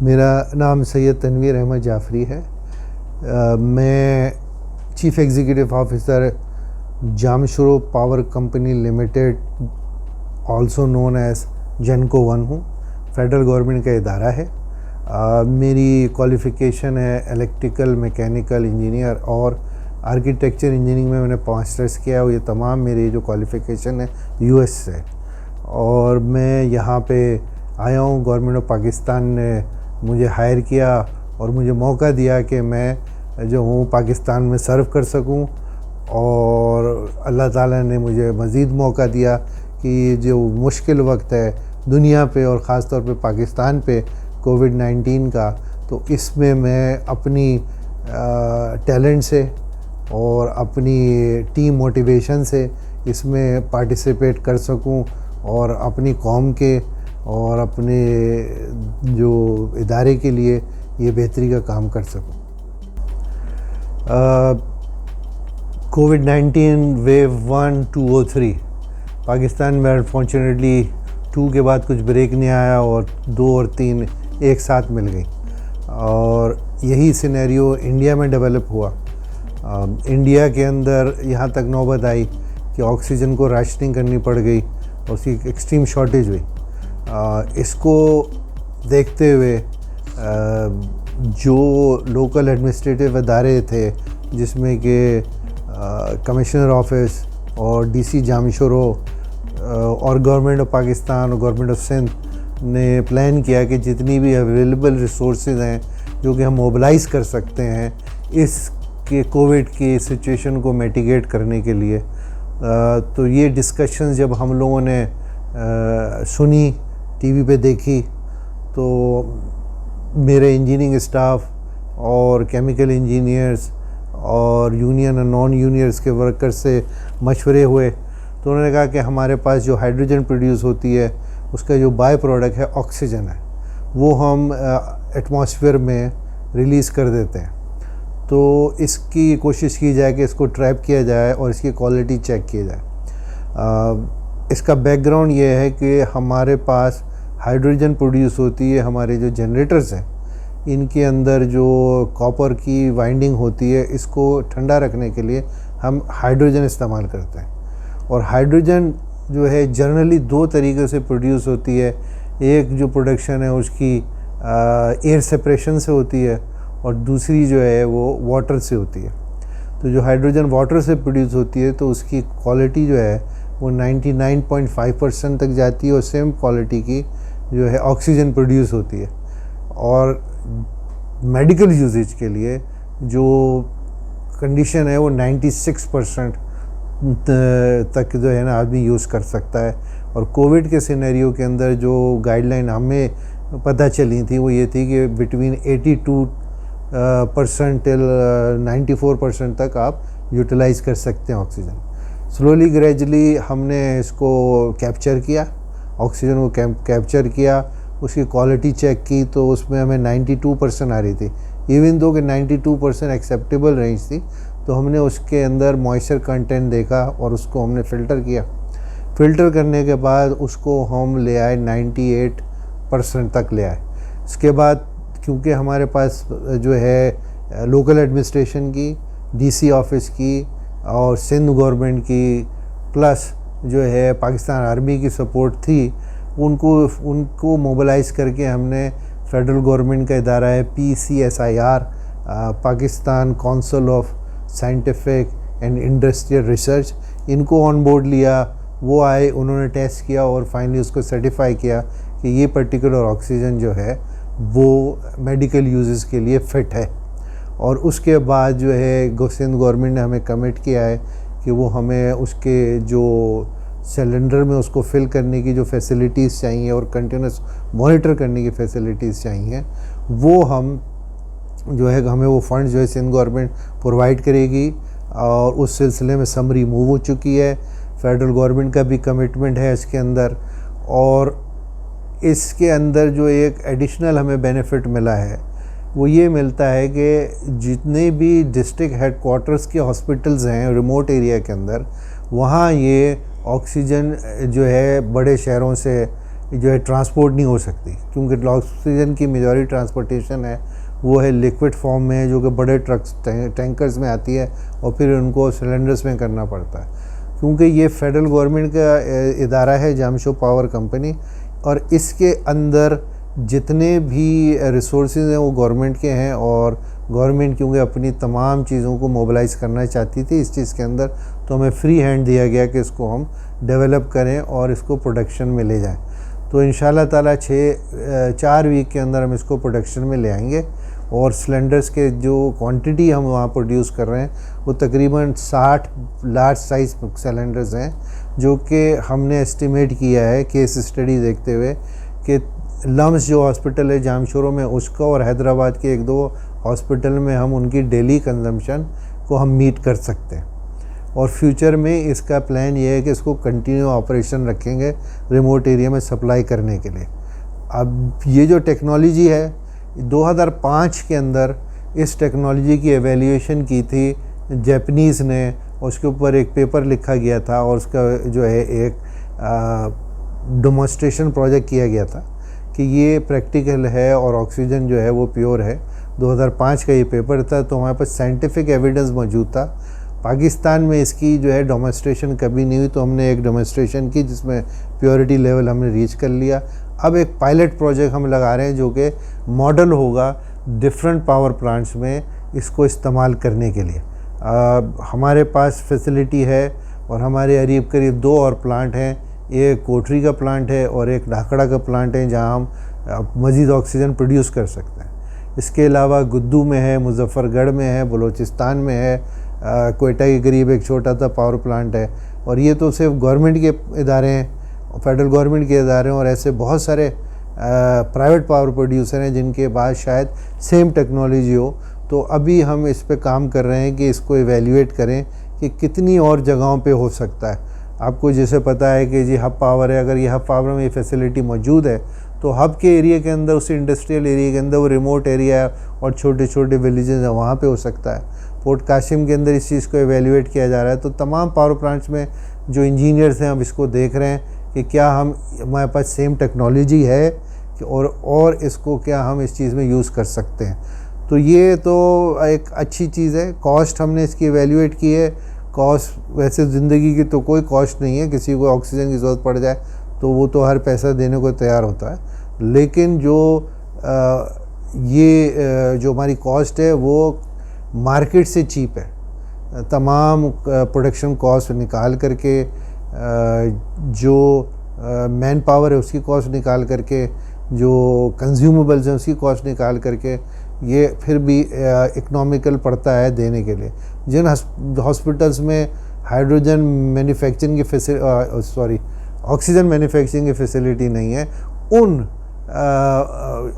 मेरा नाम सैयद तनवीर अहमद जाफरी है। मैं chief executive officer Jamshoro power company limited also known as Genco one हूँ। फेडरल गवर्नमेंट का इदारा है। मेरी क्वालिफ़िकेशन है इलेक्ट्रिकल मैकेनिकल इंजीनियर और आर्किटेक्चर इंजीनियरिंग में मैंने मास्टर्स किया और ये तमाम मेरी जो क्वालिफ़िकेशन है यूएस से। और मैं यहाँ पे आया हूँ। गवर्नमेंट ऑफ पाकिस्तान ने मुझे हायर किया और मुझे मौका दिया कि मैं जो हूँ पाकिस्तान में सर्व कर सकूँ। और अल्लाह ताला ने मुझे मज़ीद मौका दिया कि जो मुश्किल वक्त है दुनिया पे और ख़ास तौर पे पाकिस्तान पे कोविड-19 का, तो इसमें मैं अपनी टैलेंट से और अपनी टीम मोटिवेशन से इसमें पार्टिसिपेट कर सकूं और अपनी कौम के और अपने जो इदारे के लिए ये बेहतरी का काम कर सकूं। कोविड-19 वेव 1, 2 और 3 पाकिस्तान में अनफॉर्चुनेटली 2 के बाद कुछ ब्रेक नहीं आया और 2 और 3 एक साथ मिल गई और यही सिनेरियो इंडिया में डेवलप हुआ। इंडिया के अंदर यहाँ तक नौबत आई कि ऑक्सीजन को राशनिंग करनी पड़ गई और उसकी एक्सट्रीम शॉर्टेज हुई। इसको देखते हुए जो लोकल एडमिनिस्ट्रेटिव इदारे थे जिसमें कि कमिश्नर ऑफिस और डीसी जामशोरो और गवर्नमेंट ऑफ पाकिस्तान और गवर्नमेंट ऑफ सिंध ने प्लान किया कि जितनी भी अवेलेबल रिसोर्सेज हैं जो कि हम मोबिलाइज़ कर सकते हैं इस कि कोविड की सिचुएशन को मिटिगेट करने के लिए। तो ये डिस्कशन जब हम लोगों ने सुनी, टीवी पे देखी, तो मेरे इंजीनियरिंग स्टाफ और केमिकल इंजीनियर्स और यूनियन और नॉन यूनियर्स के वर्कर्स से मशवरे हुए। तो उन्होंने कहा कि हमारे पास जो हाइड्रोजन प्रोड्यूस होती है उसका जो बाय प्रोडक्ट है ऑक्सीजन है, वो हम एटमॉस्फेयर में रिलीज़ कर देते हैं। तो इसकी कोशिश की जाए कि इसको ट्रैप किया जाए और इसकी क्वालिटी चेक किया जाए। इसका बैकग्राउंड ये है कि हमारे पास हाइड्रोजन प्रोड्यूस होती है, हमारे जो जनरेटर्स हैं इनके अंदर जो कॉपर की वाइंडिंग होती है इसको ठंडा रखने के लिए हम हाइड्रोजन इस्तेमाल करते हैं। और हाइड्रोजन जो है जनरली 2 तरीक़े से प्रोड्यूस होती है। एक जो प्रोडक्शन है उसकी एयर सेपरेशन से होती है और दूसरी जो है वो वाटर से होती है। तो जो हाइड्रोजन वाटर से प्रोड्यूस होती है तो उसकी क्वालिटी जो है वो 99.5% तक जाती है और सेम क्वालिटी की जो है ऑक्सीजन प्रोड्यूस होती है। और मेडिकल यूजेज के लिए जो कंडीशन है वो 96% तक जो है ना आदमी यूज़ कर सकता है। और कोविड के सिनेरियो के अंदर जो गाइडलाइन हमें पता चली थी वो ये थी कि बिटवीन 82% टिल 94% तक आप यूटिलाइज़ कर सकते हैं ऑक्सीजन। स्लोली ग्रेजुअली हमने इसको कैप्चर किया, ऑक्सीजन को कैप्चर किया, उसकी क्वालिटी चेक की तो उसमें हमें 92% आ रही थी। इवन दो कि 92% एक्सेप्टेबल रेंज थी, तो हमने उसके अंदर मॉइस्चर कंटेंट देखा और उसको हमने फ़िल्टर किया। फ़िल्टर करने के बाद उसको हम ले आए 98% तक ले आए। इसके बाद क्योंकि हमारे पास जो है लोकल एडमिनिस्ट्रेशन की, डीसी ऑफिस की और सिंध गवर्नमेंट की प्लस जो है पाकिस्तान आर्मी की सपोर्ट थी, उनको मोबिलाइज़ करके हमने फेडरल गवर्नमेंट का इदारा है PCSIR, Pakistan council of scientific and industrial research, इनको ऑन बोर्ड लिया। वो आए, उन्होंने टेस्ट किया और फाइनली उसको सर्टिफाई किया कि ये पर्टिकुलर ऑक्सीजन जो है वो मेडिकल यूजेस के लिए फ़िट है। और उसके बाद जो है सिंध गवर्नमेंट ने हमें कमिट किया है कि वो हमें उसके जो सिलेंडर में उसको फिल करने की जो फैसिलिटीज़ चाहिए और कंटिन्यूस मॉनिटर करने की फैसिलिटीज़ चाहिए, वो हम जो है हमें वो फंड जो है सिंध गवर्नमेंट प्रोवाइड करेगी। और उस सिलसिले में समरी मूव हो चुकी है। फेडरल गवर्नमेंट का भी कमिटमेंट है इसके अंदर। और इसके अंदर जो एक एडिशनल हमें बेनिफिट मिला है वो ये मिलता है कि जितने भी डिस्ट्रिक्ट हेडक्वार्टर्स के हॉस्पिटल्स हैं रिमोट एरिया के अंदर, वहाँ ये ऑक्सीजन जो है बड़े शहरों से जो है ट्रांसपोर्ट नहीं हो सकती, क्योंकि ऑक्सीजन की मेजॉरिटी ट्रांसपोर्टेशन है वो है लिक्विड फॉर्म में, जो कि बड़े ट्रक्स टैंकर्स में आती है और फिर उनको सिलेंडर्स में करना पड़ता है। क्योंकि ये फेडरल गवर्नमेंट का इदारा है जामशो पावर कंपनी, और इसके अंदर जितने भी रिसोर्सेज हैं वो गवर्नमेंट के हैं, और गवर्नमेंट क्योंकि अपनी तमाम चीज़ों को मोबिलाइज़ करना चाहती थी इस चीज़ के अंदर, तो हमें फ्री हैंड दिया गया कि इसको हम डेवलप करें और इसको प्रोडक्शन में ले जाएं। तो इंशाल्लाह ताला 4 वीक के अंदर हम इसको प्रोडक्शन में ले आएंगे, और सिलेंडर्स के जो क्वांटिटी हम वहाँ प्रोड्यूस कर रहे हैं वो तकरीबन 60 लार्ज साइज़ सिलेंडर्स हैं, जो कि हमने एस्टिमेट किया है केस स्टडी देखते हुए कि लम्स जो हॉस्पिटल है जामशोरों में उसका और हैदराबाद के 1-2 हॉस्पिटल में हम उनकी डेली कंजम्पशन को हम मीट कर सकते हैं। और फ्यूचर में इसका प्लान ये है कि इसको कंटिन्यू ऑपरेशन रखेंगे रिमोट एरिया में सप्लाई करने के लिए। अब ये जो टेक्नोलॉजी है 2005 के अंदर इस टेक्नोलॉजी की एवेल्यूएशन की थी जापानीज़ ने, उसके ऊपर एक पेपर लिखा गया था और उसका जो है एक डेमोन्स्ट्रेशन प्रोजेक्ट किया गया था कि ये प्रैक्टिकल है और ऑक्सीजन जो है वो प्योर है। 2005 का ये पेपर था, तो हमारे पास साइंटिफिक एविडेंस मौजूद था। पाकिस्तान में इसकी जो है डेमोन्स्ट्रेशन कभी नहीं हुई, तो हमने एक डेमोन्स्ट्रेशन की जिसमें प्योरिटी लेवल हमने रीच कर लिया। अब एक पायलट प्रोजेक्ट हम लगा रहे हैं जो कि मॉडल होगा डिफरेंट पावर प्लांट्स में इसको इस्तेमाल करने के लिए। हमारे पास फैसिलिटी है और हमारे करीब 2 और प्लांट हैं, एक कोठरी का प्लांट है और एक ढाकड़ा का प्लांट है जहां हम मज़ीद ऑक्सीजन प्रोड्यूस कर सकते हैं। इसके अलावा गुद्दू में है, मुजफ्फरगढ़ में है, बलूचिस्तान में है, कोयटा के करीब एक छोटा सा पावर प्लांट है। और ये तो सिर्फ गवर्नमेंट के इदारे हैं, फेडरल गवर्नमेंट के इदारे हैं, और ऐसे बहुत सारे प्राइवेट पावर प्रोड्यूसर हैं जिनके पास शायद सेम टेक्नोलॉजी हो। तो अभी हम इस पे काम कर रहे हैं कि इसको इवेल्युएट करें कि कितनी और जगहों पे हो सकता है। आपको जैसे पता है कि जी हब पावर है, अगर ये हब पावर में ये फैसिलिटी मौजूद है तो हब के एरिया के अंदर, उस इंडस्ट्रियल एरिया के अंदर वो रिमोट एरिया और छोटे छोटे विलेजेस हैं वहाँ पे हो सकता है। पोर्ट कासिम के अंदर इस चीज़ को एवेल्युएट किया जा रहा है। तो तमाम पावर प्लांट्स में जो इंजीनियर्स हैं अब इसको देख रहे हैं कि क्या हमारे पास सेम टेक्नोलॉजी है और इसको क्या हम इस चीज़ में यूज़ कर सकते हैं। तो ये तो एक अच्छी चीज़ है। कॉस्ट हमने इसकी एवेल्युएट की है। कॉस्ट वैसे ज़िंदगी की तो कोई कॉस्ट नहीं है, किसी को ऑक्सीजन की ज़रूरत पड़ जाए तो वो तो हर पैसा देने को तैयार होता है, लेकिन जो जो हमारी कॉस्ट है वो मार्केट से चीप है। तमाम प्रोडक्शन कॉस्ट निकाल करके, जो मैन पावर है उसकी कॉस्ट निकाल करके, जो कंज्यूमेबल्स हैं उसकी कॉस्ट निकाल करके, ये फिर भी इकोनॉमिकल पड़ता है देने के लिए। जिन हॉस्पिटल्स में हाइड्रोजन मैन्युफैक्चरिंग की ऑक्सीजन मैन्युफैक्चरिंग की फैसिलिटी नहीं है, उन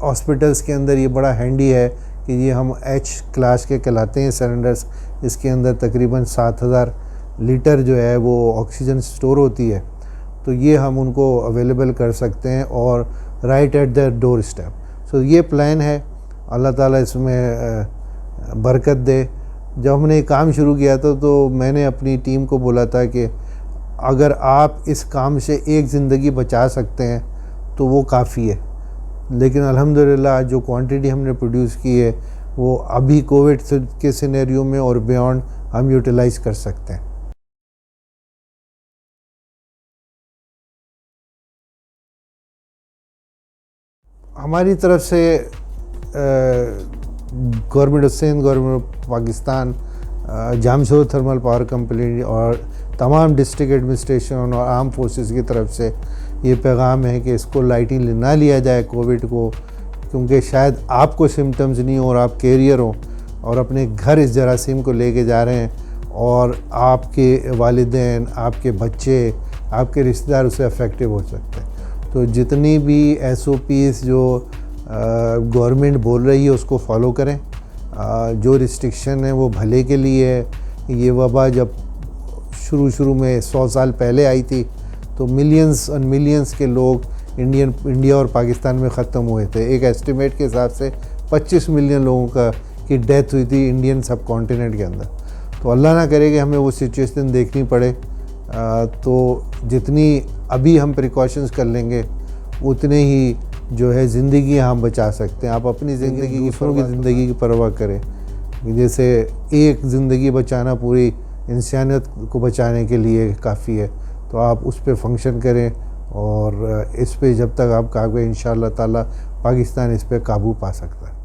हॉस्पिटल्स के अंदर ये बड़ा हैंडी है कि ये हम H क्लास के कहलाते हैं सिलेंडर्स। इसके अंदर तकरीबन 7000 लीटर जो है वो ऑक्सीजन स्टोर होती है, तो ये हम उनको अवेलेबल कर सकते हैं और right at the doorstep. So ये प्लान है, अल्लाह ताला इसमें बरकत दे। जब हमने ये काम शुरू किया था तो मैंने अपनी टीम को बोला था कि अगर आप इस काम से एक ज़िंदगी बचा सकते हैं तो वो काफ़ी है। लेकिन अल्हम्दुलिल्लाह जो क्वांटिटी हमने प्रोड्यूस की है वो अभी कोविड के सिनेरियो में और बियॉन्ड हम यूटिलाइज़ कर सकते हैं। हमारी तरफ से government of Sindh, government of Pakistan, Jamshoro thermal power company और तमाम डिस्ट्रिक्ट एडमिनिस्ट्रेशन और आर्म फोर्सेस की तरफ से ये पैगाम है कि इसको लाइटली ना लिया जाए कोविड को, क्योंकि शायद आपको सिम्टम्स नहीं हो और आप कैरियर हो और अपने घर इस जरासीम को लेके जा रहे हैं और आपके वालिदैन, आपके बच्चे, आपके रिश्तेदार उससे अफेक्टिव हो सकते हैं। तो जितनी भी SOPs जो गवर्नमेंट बोल रही है उसको फॉलो करें। जो रिस्ट्रिक्शन है वो भले के लिए है। ये वबा जब शुरू में 100 साल पहले आई थी तो मिलियंस और मिलियंस के लोग इंडिया और पाकिस्तान में ख़त्म हुए थे। एक एस्टिमेट के हिसाब से 25 मिलियन लोगों की डेथ हुई थी इंडियन सब कॉन्टिनेंट के अंदर। तो अल्लाह ना करे कि हमें वो सिचुएशन देखनी पड़े। तो जितनी अभी हम प्रिकॉशंस कर लेंगे उतने ही जो है ज़िंदगी हम बचा सकते हैं। आप अपनी ज़िंदगी दूसरों की ज़िंदगी की परवाह करें। जैसे एक ज़िंदगी बचाना पूरी इंसानियत को बचाने के लिए काफ़ी है, तो आप उस पे फंक्शन करें और इस पे जब तक आप काबू, इंशाअल्लाह ताला पाकिस्तान इस पे काबू पा सकता है।